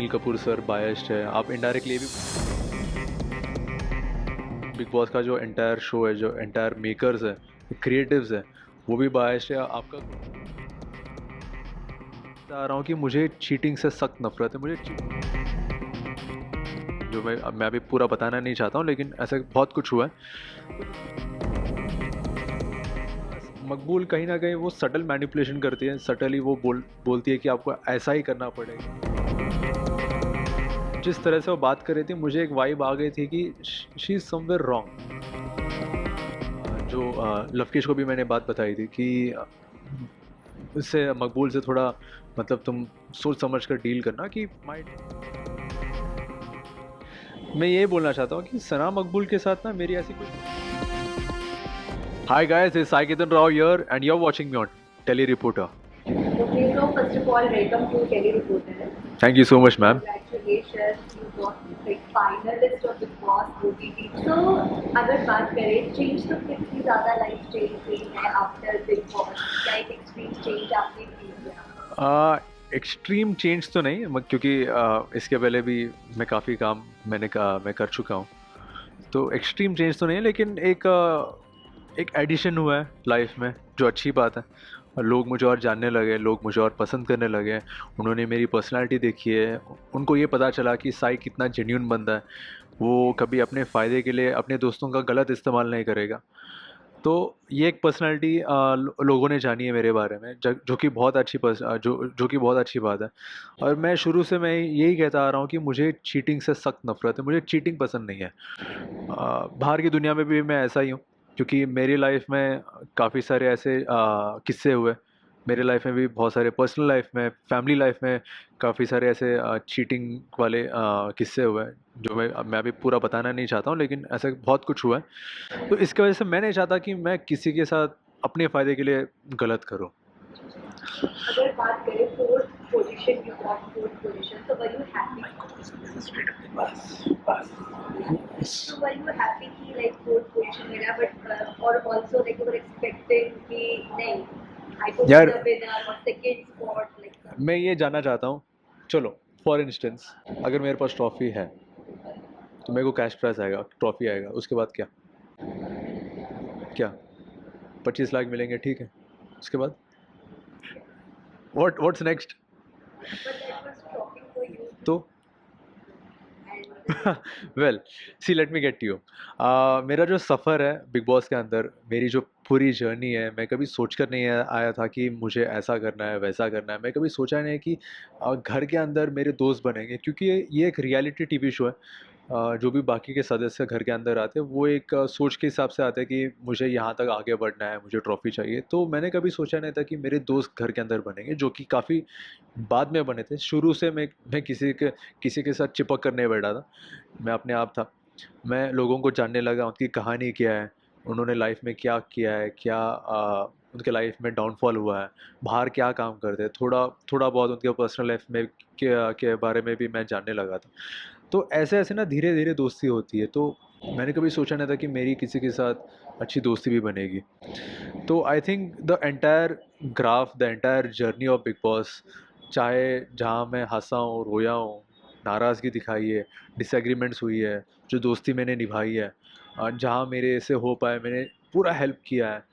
Anil Kapoor sir biased है, आप indirectly भी बिग बॉस का जो एंटायर शो है, जो एंटायर मेकर्स है, क्रिएटिव्स है, वो भी बायस्ड है। आपका बता रहा हूँ कि मुझे चीटिंग से सख्त नफरत है। जो मैं अभी पूरा बताना नहीं चाहता हूँ, लेकिन ऐसा बहुत कुछ हुआ है। मकबूल कहीं ना कहीं वो सटल मैनिपुलेशन करती है, सटली वो बोलती है कि आपको ऐसा ही करना पड़ेगा। जिस तरह से वो बात कर रही थी, मुझे एक वाइब आ गई थी कि शी इज़ समवेयर रॉन्ग। जो लवकेश को भी मैंने बात बताई थी कि उससे मकबूल से थोड़ा मतलब तुम सोच समझ कर डील करना कि मैं ये बोलना चाहता हूँ कि सना मकबूल के साथ ना मेरी ऐसी कुछ। Hi guys, this is Sai Ketan Rao here and you're watching me on Telly Reporter. Okay, so first of all, welcome to Telly Reporter. Thank you so much, ma'am. Congratulations, you got like finalist of Bigg Boss OTT. So, अगर बात करें change तो कितनी ज़्यादा life change हुई है after Bigg Boss? क्या एक extreme change आपने feel किया? एक्सट्रीम चेंज तो नहीं, क्योंकि इसके पहले भी मैं काफ़ी काम मैं कर चुका हूँ, तो एक्सट्रीम चेंज तो नहीं है, लेकिन एक एडिशन हुआ है लाइफ में, जो अच्छी बात है। और लोग मुझे और जानने लगे, लोग मुझे और पसंद करने लगे, उन्होंने मेरी पर्सनालिटी देखी है, उनको ये पता चला कि साई कितना जेन्यून बंदा है, वो कभी अपने फ़ायदे के लिए अपने दोस्तों का गलत इस्तेमाल नहीं करेगा। तो ये एक पर्सनालिटी लोगों ने जानी है मेरे बारे में, जो कि बहुत अच्छी जो कि बहुत अच्छी बात है। और मैं शुरू से मैं यही कहता आ रहा हूँ कि मुझे चीटिंग से सख्त नफरत है, मुझे चीटिंग पसंद नहीं है। बाहर की दुनिया में भी मैं ऐसा ही हूँ, क्योंकि मेरी लाइफ में काफ़ी सारे ऐसे किस्से हुए। मेरे लाइफ में भी बहुत सारे, पर्सनल लाइफ में, फैमिली लाइफ में काफ़ी सारे ऐसे चीटिंग वाले किस्से हुए हैं, जो मैं अभी पूरा बताना नहीं चाहता हूँ, लेकिन ऐसा बहुत कुछ हुआ है। तो इसकी वजह से मैं नहीं चाहता कि मैं किसी के साथ अपने फ़ायदे के लिए गलत करूँ। अगर बात करें फोर्थ पोजीशन की, फोर्थ पोजीशन, तो were you happy? So were you happy कि like fourth position मिला, but or also like you were expecting कि नहीं, I could be यार the winner or second spot like that? मैं ये जानना चाहता हूँ, चलो फॉर इंस्टेंस अगर मेरे पास ट्रॉफ़ी है तो मेरे को कैश प्राइज आएगा, ट्रॉफ़ी आएगा, उसके बाद क्या? क्या 25 लाख मिलेंगे, ठीक है, उसके बाद what's next? But that was shocking for you तो and well, see let me get you. मेरा जो सफ़र है बिग बॉस के अंदर, मेरी जो पूरी जर्नी है, मैं कभी सोच कर नहीं आया था कि मुझे ऐसा करना है, वैसा करना है। मैं कभी सोचा नहीं कि घर के अंदर मेरे दोस्त बनेंगे, क्योंकि ये एक रियलिटी टीवी शो है। जो भी बाकी के सदस्य घर के अंदर आते हैं, वो एक सोच के हिसाब से आते हैं कि मुझे यहाँ तक आगे बढ़ना है, मुझे ट्रॉफ़ी चाहिए। तो मैंने कभी सोचा नहीं था कि मेरे दोस्त घर के अंदर बनेंगे, जो कि काफ़ी बाद में बने थे। शुरू से मैं किसी के साथ चिपक कर नहीं बैठा था, मैं अपने आप था। मैं लोगों को जानने लगा, उनकी कहानी क्या है, उन्होंने लाइफ में क्या किया है, क्या उनके लाइफ में डाउनफॉल हुआ है, बाहर क्या काम करते हैं, थोड़ा थोड़ा बहुत उनके पर्सनल लाइफ में के बारे में भी मैं जानने लगा था। तो ऐसे ऐसे ना धीरे धीरे दोस्ती होती है। तो मैंने कभी सोचा नहीं था कि मेरी किसी के साथ अच्छी दोस्ती भी बनेगी। तो I think the entire graph, the entire journey of big boss, चाहे जहाँ मैं हंसा हूँ, रोया हूँ, नाराज़गी दिखाई है, डिसएग्रीमेंट्स हुई है, जो दोस्ती मैंने निभाई है, जहाँ मेरे से हो पाए मैंने पूरा हेल्प किया है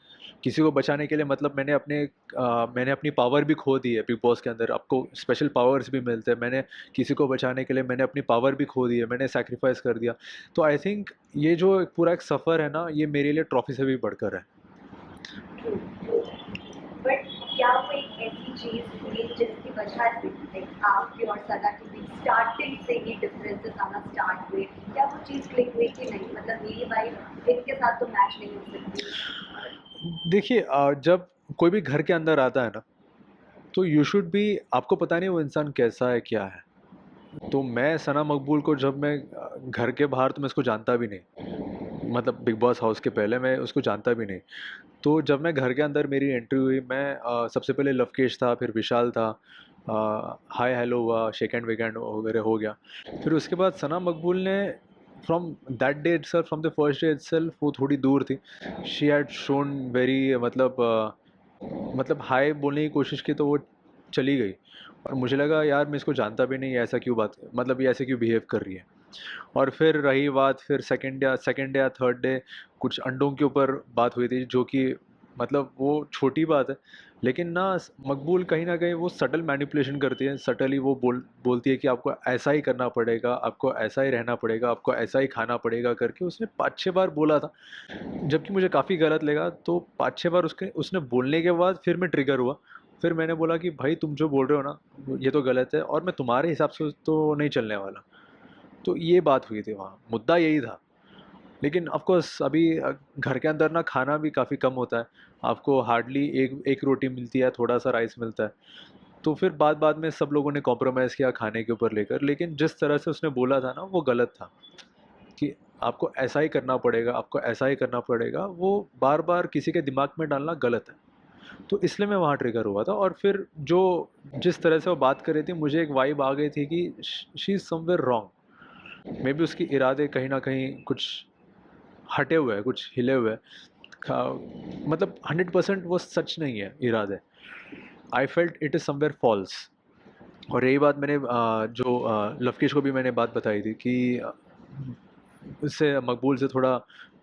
किसी को बचाने के लिए। मतलब मैंने अपनी पावर भी खो दी है बिग बॉस के अंदर। आपको स्पेशल पावर्स भी मिलते हैं, मैंने किसी को बचाने के लिए मैंने अपनी पावर भी खो दी है, मैंने सेक्रीफाइस कर दिया। तो आई थिंक ये जो पूरा एक सफ़र है ना, ये मेरे लिए ट्रॉफी से भी बढ़कर है। बट क्या वो एक ऐसी चीज हुई जिसकी वजह से लाइक आपके और सदा के बीच स्टार्टिंग से ही डिफरेंसेस आना स्टार्ट हुए? क्या वो चीज क्लिक हुई कि नहीं, मतलब मेरी वाइफ इनके साथ तो मैच नहीं हो सकती? देखिए, जब कोई भी घर के अंदर आता है ना, तो यू शुड बी, आपको पता नहीं वो इंसान कैसा है, क्या है। तो मैं सना मकबूल को, जब मैं घर के बाहर, तो मैं उसको जानता भी नहीं, मतलब बिग बॉस हाउस के पहले मैं उसको जानता भी नहीं। तो जब मैं घर के अंदर मेरी एंट्री हुई, मैं सबसे पहले लवकेश था, फिर विशाल था, हाय हेलो हुआ, शेक एंड वेकेंड वगैरह हो गया। फिर उसके बाद सना मकबूल ने, from that day itself, from the first day itself, वो थोड़ी दूर थी। शी हैड शोन वेरी, मतलब हाय बोलने की कोशिश की तो वो चली गई। और मुझे लगा यार मैं इसको जानता भी नहीं, ये ऐसा क्यों बात, मतलब ये ऐसे क्यों बिहेव कर रही है। और फिर रही बात, फिर सेकंड या थर्ड डे कुछ अंडों के ऊपर बात हुई थी, जो कि मतलब वो छोटी बात है, लेकिन ना मकबूल कहीं ना कहीं वो सटल मैनिपुलेशन करती है, सटली वो बोलती है कि आपको ऐसा ही करना पड़ेगा, आपको ऐसा ही रहना पड़ेगा, आपको ऐसा ही खाना पड़ेगा करके उसने 5-6 बार बोला था। जबकि मुझे काफ़ी गलत लगा, तो 5-6 बार उसके उसने बोलने के बाद फिर मैं ट्रिगर हुआ। फिर मैंने बोला कि भाई तुम जो बोल रहे हो ना ये तो गलत है, और मैं तुम्हारे हिसाब से तो नहीं चलने वाला। तो ये बात हुई थी वहाँ, मुद्दा यही था। लेकिन ऑफ कोर्स अभी घर के अंदर ना खाना भी काफ़ी कम होता है, आपको हार्डली एक एक रोटी मिलती है, थोड़ा सा राइस मिलता है। तो फिर बाद बाद में सब लोगों ने कॉम्प्रोमाइज़ किया खाने के ऊपर लेकर, लेकिन जिस तरह से उसने बोला था ना वो गलत था, कि आपको ऐसा ही करना पड़ेगा, आपको ऐसा ही करना पड़ेगा, वो बार बार किसी के दिमाग में डालना गलत है। तो इसलिए मैं वहाँ ट्रिगर हुआ था। और फिर जो जिस तरह से वो बात कर रही थी, मुझे एक वाइब आ गई थी कि she is somewhere wrong. May be उसके इरादे कहीं ना कहीं कुछ हटे हुए हैं, कुछ हिले हुए हैं। मतलब 100% वो सच नहीं है इरादे। I felt it is somewhere false. और यही बात मैंने जो लवकेश को भी मैंने बात बताई थी कि उससे मकबूल से थोड़ा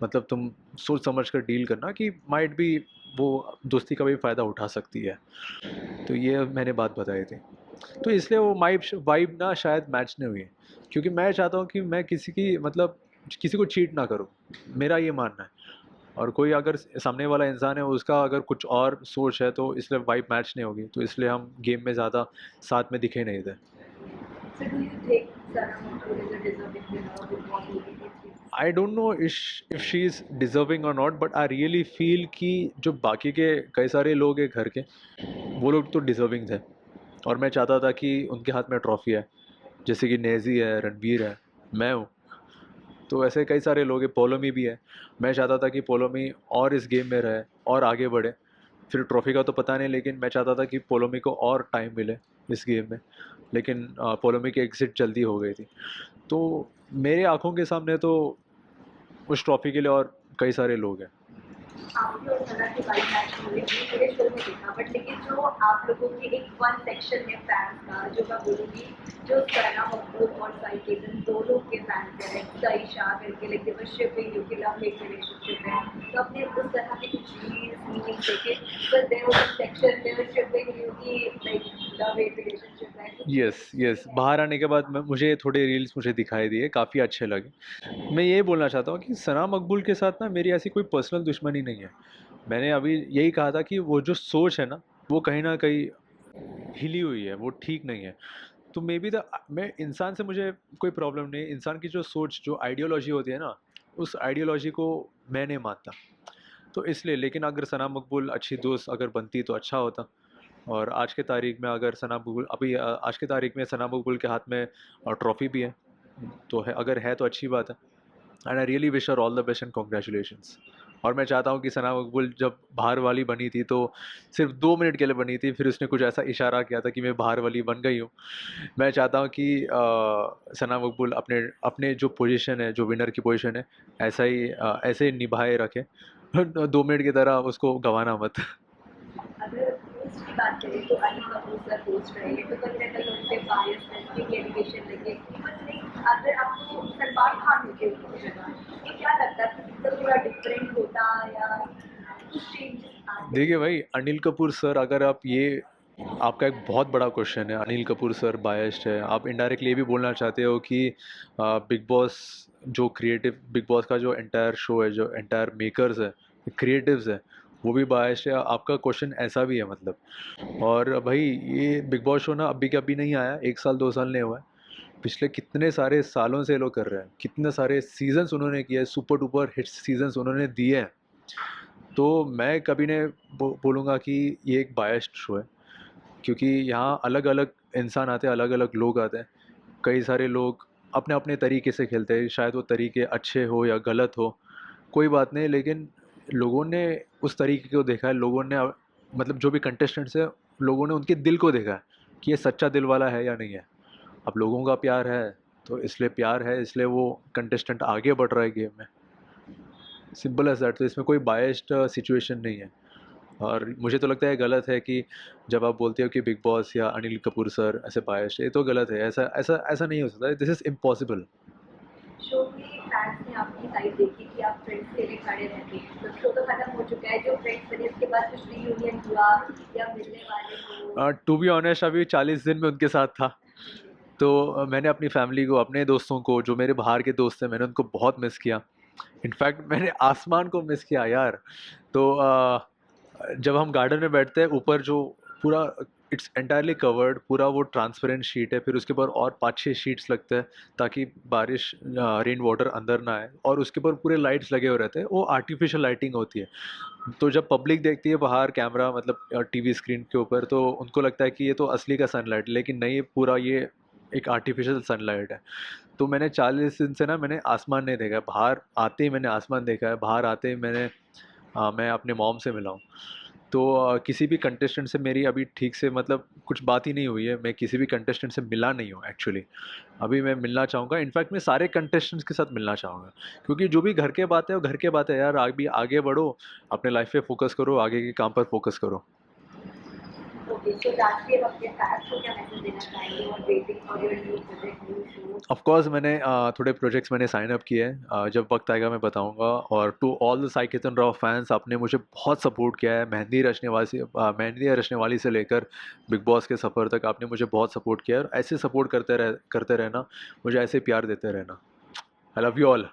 मतलब तुम सोच समझ कर डील करना, कि माइट भी वो दोस्ती का भी फ़ायदा उठा सकती है। तो ये मैंने बात बताई थी। तो इसलिए वो वाइब ना शायद मैच नहीं हुई, क्योंकि मैं चाहता हूँ कि मैं किसी की मतलब किसी को चीट ना करूँ, मेरा ये मानना है। और कोई अगर सामने वाला इंसान है उसका अगर कुछ और सोच है, तो इसलिए वाइब मैच नहीं होगी, तो इसलिए हम गेम में ज़्यादा साथ में दिखे नहीं थे। So do you think Sana Makbul is a deserving winner of Bigg Boss Ott? I don't know if she is deserving और not, but I really feel कि जो बाकी के कई सारे लोग हैं घर के, वो लोग तो डिज़र्विंग थे। और मैं चाहता था कि उनके हाथ में ट्रॉफ़ी है, जैसे कि नेज़ी है, रणवीर है, मैं हूँ। तो ऐसे कई सारे लोग हैं, पोलोमी भी है। मैं चाहता था कि पोलोमी और इस गेम में रहे और आगे बढ़े। फिर ट्रॉफ़ी का तो पता नहीं, लेकिन मैं चाहता था कि पोलोमी को और टाइम मिले इस गेम में। लेकिन पोलोमी की एग्ज़िट जल्दी हो गई थी। तो मेरे आँखों के सामने तो उस ट्रॉफ़ी के लिए और कई सारे लोग हैं। आपकी और सना की वाइब मैच हुई है, पूरे शो में देखा, बट लेकिन जो आप लोगों के एक वन सेक्शन है फैंस का, जो मैं बोलूँगी, जो सना मकबूल और साई केतन दोनों के फैंस हैं, सई शाह करके, like they were shipping, you के लव हेट रिलेशनशिप है, तो आपने उस तरह के कुछ रील्स मीम्स देखे, but there was a section they were shipping you की लाइक लव हेट रिलेशनशिप है, कुछ यस, यस। बाहर आने के बाद मुझे थोड़े रील्स मुझे दिखाई दिए, काफ़ी अच्छे लगे। मैं ये बोलना चाहता हूँ कि सना मकबूल के साथ ना मेरी ऐसी कोई पर्सनल दुश्मनी नहीं है। मैंने अभी यही कहा था कि वो जो सोच है ना, वो कहीं न कहीं हिली हुई है, वो ठीक नहीं है। तो मे बी द मैं इंसान से मुझे कोई प्रॉब्लम नहीं है, इंसान की जो सोच, जो आइडियोलॉजी होती है ना, उस आइडियोलॉजी को मैं नहीं मानता। तो इसलिए, लेकिन अगर सना मकबूल अच्छी दोस्त अगर बनती तो अच्छा होता। और आज के तारीख में अगर सना मकबूल अभी आज के तारीख में सना मकबूल के हाथ में ट्रॉफ़ी भी है, तो है, अगर है तो अच्छी बात है। And I really wish her all the best and congratulations. और मैं चाहता हूँ कि सना मकबूल जब बाहर वाली बनी थी तो सिर्फ 2 मिनट के लिए बनी थी, फिर उसने कुछ ऐसा इशारा किया था कि मैं बाहर वाली बन गई हूँ। मैं चाहता हूँ कि सना मकबूल अपने अपने जो पोजीशन है, जो विनर की पोजीशन है, ऐसे ही निभाए रखे। 2 मिनट की तरह उसको गंवाना मत। अगर होस्ट की बात करें तो अनिल कपूर सर होस्ट रहेंगे, तो कहीं ना कहीं उन पे बायस की एलिगेशन लगे, बट नहीं, अगर आपको सलमान खान होते उनकी जगह, तो क्या लगता है कि तो थोड़ा डिफरेंट होता या कुछ चेंजेस आते? देखिए भाई, अनिल कपूर सर, अगर आप ये आपका एक बहुत बड़ा क्वेश्चन है, अनिल कपूर सर बायस्ड है, आप इनडायरेक्टली ये भी बोलना चाहते हो कि बिग बॉस बिग बॉस का जो एंटायर शो है, जो एंटायर मेकर्स है, क्रिएटिव्स है, वो भी बायस्ड है, आपका क्वेश्चन ऐसा भी है मतलब। और भाई ये बिग बॉस शो ना अभी के अभी नहीं आया, 1 साल 2 साल नहीं हुआ है। पिछले कितने सारे सालों से ये लोग कर रहे हैं, कितने सारे सीजन्स उन्होंने किए, सुपर डुपर हिट सीजन्स उन्होंने दिए हैं। तो मैं कभी नहीं बोलूँगा कि ये एक बायस्ड शो है, क्योंकि यहाँ अलग अलग इंसान आते हैं, अलग अलग लोग आते हैं। कई सारे लोग अपने अपने तरीके से खेलते हैं, शायद वो तरीके अच्छे हो या गलत हो, कोई बात नहीं, लेकिन लोगों ने उस तरीके को देखा है, लोगों ने मतलब जो भी कंटेस्टेंट्स है, लोगों ने उनके दिल को देखा है कि ये सच्चा दिल वाला है या नहीं है। अब लोगों का प्यार है, तो इसलिए प्यार है, इसलिए वो कंटेस्टेंट आगे बढ़ रहा है गेम में। Simple as that. तो इसमें कोई बायस्ड सिचुएशन नहीं है। और मुझे तो लगता है गलत है कि जब आप बोलते हो कि बिग बॉस या अनिल कपूर सर ऐसे बायस्ड, ये तो गलत है, ऐसा ऐसा ऐसा नहीं हो सकता, दिस इज़ इम्पॉसिबल। शो में फैंस ने आपकी साइड देखी कि आप फ्रेंड्स के लिए खड़े रहते हैं, तो शो तो खत्म हो चुका है, जो फ्रेंड्स बने इसके बाद कुछ रीयूनियन हुआ या मिलने वाले हो? टू बी ऑनेस्ट अभी 40 दिन में उनके साथ था, तो मैंने अपनी फैमिली को, अपने दोस्तों को, जो मेरे बाहर के दोस्त हैं, मैंने उनको बहुत मिस किया। इनफैक्ट मैंने आसमान को मिस किया यार। तो जब हम गार्डन में बैठते हैं, ऊपर जो पूरा इट्स एंटायरली कवर्ड, पूरा वो ट्रांसपेरेंट शीट है, फिर उसके ऊपर और 5-6 शीट्स लगते हैं ताकि बारिश, रेन वाटर अंदर ना आए, और उसके ऊपर पूरे लाइट्स लगे हुए रहते हैं, वो आर्टिफिशियल लाइटिंग होती है। तो जब पब्लिक देखती है बाहर कैमरा, मतलब टीवी स्क्रीन के ऊपर, तो उनको लगता है कि ये तो असली का सनलाइट, लेकिन नहीं, पूरा ये एक आर्टिफिशियल सनलाइट है। तो मैंने 40 दिन से ना, मैंने आसमान नहीं देखा है, बाहर आते ही मैंने आसमान देखा है, बाहर आते ही मैं अपने मॉम से मिला हूँ। तो किसी भी कंटेस्टेंट से मेरी अभी ठीक से, मतलब कुछ बात ही नहीं हुई है, मैं किसी भी कंटेस्टेंट से मिला नहीं हूँ एक्चुअली। अभी मैं मिलना चाहूँगा, इनफैक्ट मैं सारे कंटेस्टेंट्स के साथ मिलना चाहूँगा, क्योंकि जो भी घर के बात है वो घर के बात है यार, अभी आगे बढ़ो, अपने लाइफ पे फोकस करो, आगे के काम पर फोकस करो। ओके, सो लास्टली आप अपने फैंस को क्या मैसेज देना चाहेंगे और waiting for your new project, new show? Of course मैंने थोड़े प्रोजेक्ट्स मैंने साइन अप किए हैं, जब वक्त आएगा मैं बताऊंगा। और to all the Sai Ketan Rao fans, आपने मुझे बहुत सपोर्ट किया है, मेहंदी रचने वाली से लेकर बिग बॉस के सफ़र तक आपने मुझे बहुत सपोर्ट किया है, और ऐसे सपोर्ट करते रहना, मुझे ऐसे प्यार देते रहना। I love you all.